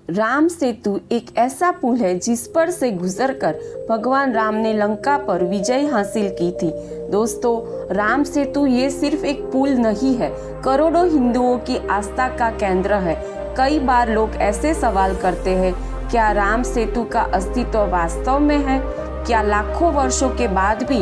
राम सेतु एक ऐसा पुल है जिस पर से गुजरकर भगवान राम ने लंका पर विजय हासिल की थी। दोस्तों, राम सेतु ये सिर्फ एक पुल नहीं है, करोड़ों हिंदुओं की आस्था का केंद्र है। कई बार लोग ऐसे सवाल करते हैं, क्या राम सेतु का अस्तित्व वास्तव में है? क्या लाखों वर्षों के बाद भी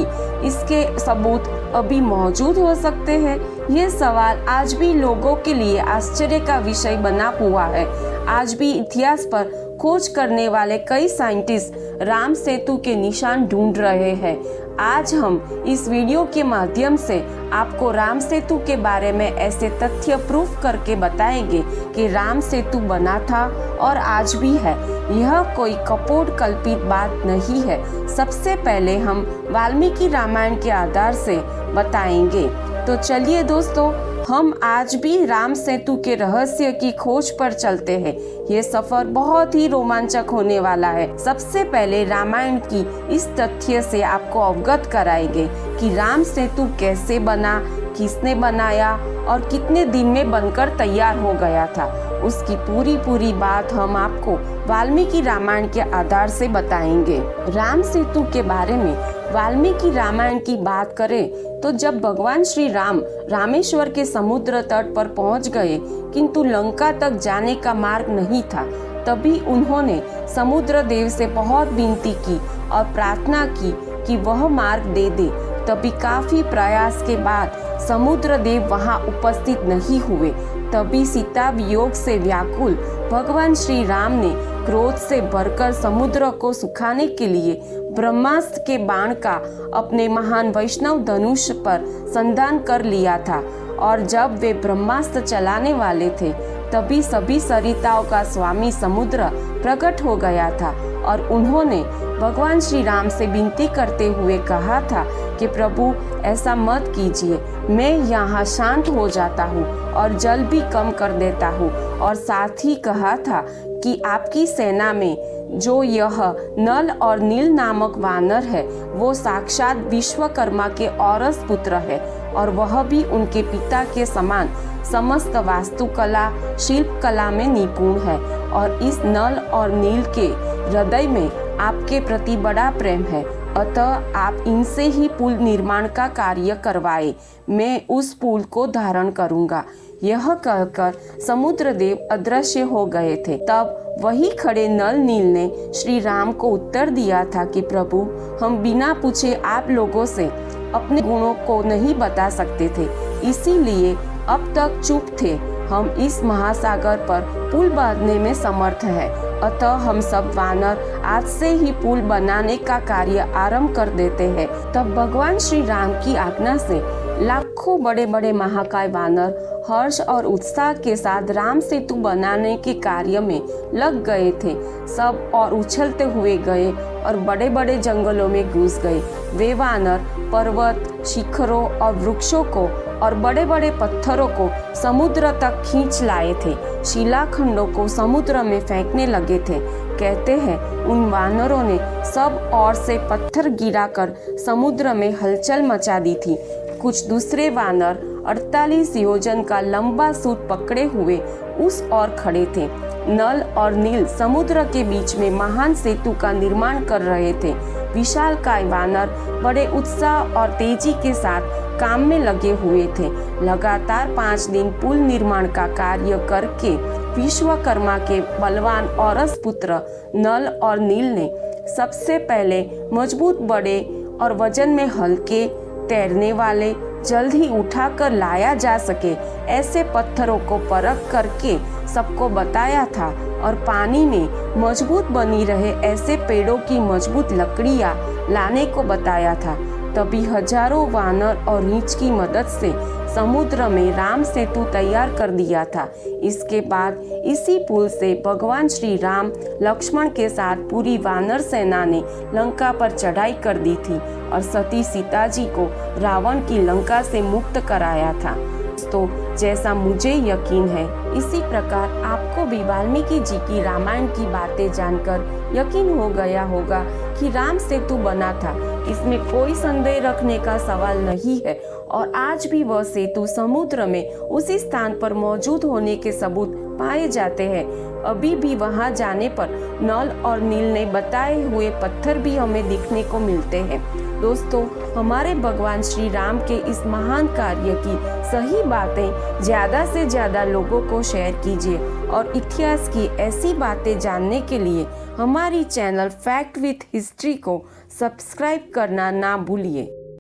इसके सबूत अभी मौजूद हो सकते हैं? ये सवाल आज भी लोगों के लिए आश्चर्य का विषय बना हुआ है। आज भी इतिहास पर खोज करने वाले कई साइंटिस्ट राम सेतु के निशान ढूंढ रहे हैं। आज हम इस वीडियो के माध्यम से आपको राम सेतु के बारे में ऐसे तथ्य प्रूफ करके बताएंगे कि राम सेतु बना था और आज भी है। यह कोई कपोट कल्पित बात नहीं है। सबसे पहले हम वाल्मीकि रामायण के आधार से बताएंगे। तो चलिए दोस्तों, हम आज भी राम सेतु के रहस्य की खोज पर चलते हैं। ये सफर बहुत ही रोमांचक होने वाला है। सबसे पहले रामायण की इस तथ्य से आपको अवगत कराएंगे कि राम सेतु कैसे बना, किसने बनाया और कितने दिन में बनकर तैयार हो गया था। उसकी पूरी बात हम आपको वाल्मीकि रामायण के आधार से बताएंगे। राम सेतु के बारे में वाल्मीकि रामायण की बात करें तो जब भगवान श्री राम रामेश्वर के समुद्र तट पर पहुंच गए, किंतु लंका तक जाने का मार्ग नहीं था, तभी उन्होंने समुद्र देव से बहुत विनती की और प्रार्थना की कि वह मार्ग दे दे। तभी काफी प्रयास के बाद समुद्र देव वहां उपस्थित नहीं हुए। तभी सीता वियोग से व्याकुल भगवान श्री राम ने क्रोध से भरकर समुद्र को सुखाने के लिए ब्रह्मास्त्र के बाण का अपने महान वैष्णव धनुष पर संधान कर लिया था। और जब वे ब्रह्मास्त्र चलाने वाले थे, तभी सभी सरिताओं का स्वामी समुद्र प्रकट हो गया था और उन्होंने भगवान श्री राम से विनती करते हुए कहा था कि प्रभु ऐसा मत कीजिए, मैं यहाँ शांत हो जाता हूँ और जल भी कम कर देता हूँ। और साथ ही कहा था कि आपकी सेना में जो यह नल और नील नामक वानर है, वो साक्षात विश्वकर्मा के औरस पुत्र है और वह भी उनके पिता के समान समस्त वास्तुकला शिल्प कला में निपुण है। और इस नल और नील के हृदय में आपके प्रति बड़ा प्रेम है, अतः आप इनसे ही पुल निर्माण का कार्य करवाए। मैं उस पुल को धारण करूंगा। यह कहकर समुद्र देव अदृश्य हो गए थे। तब वही खड़े नल नील ने श्री राम को उत्तर दिया था कि प्रभु, हम बिना पूछे आप लोगों से अपने गुणों को नहीं बता सकते थे, इसीलिए अब तक चुप थे। हम इस महासागर पर पुल बांधने में समर्थ हैं, अतः हम सब वानर आज से ही पुल बनाने का कार्य आरंभ कर देते हैं। तब भगवान श्री राम की आज्ञा से लाखों बड़े बड़े महाकाय वानर हर्ष और उत्साह के साथ राम सेतु बनाने के कार्य में लग गए थे। सब और उछलते हुए गए और बड़े बड़े जंगलों में घुस गए। वे वानर पर्वत, शिखरों और वृक्षों को और बड़े बड़े पत्थरों को समुद्र तक खींच लाए थे। शिलाखंडों को समुद्र में फेंकने लगे थे। कहते हैं उन वानरों ने सब ओर से पत्थर गिराकर समुद्र में हलचल मचा दी थी। कुछ दूसरे वानर 48 योजन का लंबा सूत पकड़े हुए उस ओर खड़े थे। नल और नील समुद्र के बीच में महान सेतु का निर्माण कर रहे थे। विशालकाय वानर बड़े उत्साह और तेजी के साथ काम में लगे हुए थे। लगातार 5 दिन पुल निर्माण का कार्य करके विश्वकर्मा के बलवान औरस पुत्र नल और नील ने सबसे पहले मजबूत, बड़े और वजन में हल्के, तैरने वाले, जल्द ही उठाकर लाया जा सके ऐसे पत्थरों को परख करके सबको बताया था और पानी में मजबूत बनी रहे ऐसे पेड़ों की मजबूत लकड़ियां लाने को बताया था। तभी हजारों वानर और रीछ की मदद से समुद्र में राम सेतु तैयार कर दिया था। इसके बाद इसी पुल से भगवान श्री राम लक्ष्मण के साथ पूरी वानर सेना ने लंका पर चढ़ाई कर दी थी और सती सीता जी को रावण की लंका से मुक्त कराया था। तो जैसा मुझे यकीन है, इसी प्रकार आपको भी वाल्मीकि जी की रामायण की बातें जानकर यकीन हो गया होगा कि राम सेतु बना था। इसमें कोई संदेह रखने का सवाल नहीं है और आज भी वह सेतु समुद्र में उसी स्थान पर मौजूद होने के सबूत पाए जाते हैं। अभी भी वहां जाने पर नल और नील ने बताए हुए पत्थर भी हमें दिखने को मिलते हैं। दोस्तों, हमारे भगवान श्री राम के इस महान कार्य की सही बातें ज़्यादा से ज़्यादा लोगों को शेयर कीजिए और इतिहास की ऐसी बातें जानने के लिए हमारी चैनल फैक्ट विथ हिस्ट्री को सब्सक्राइब करना ना भूलिए।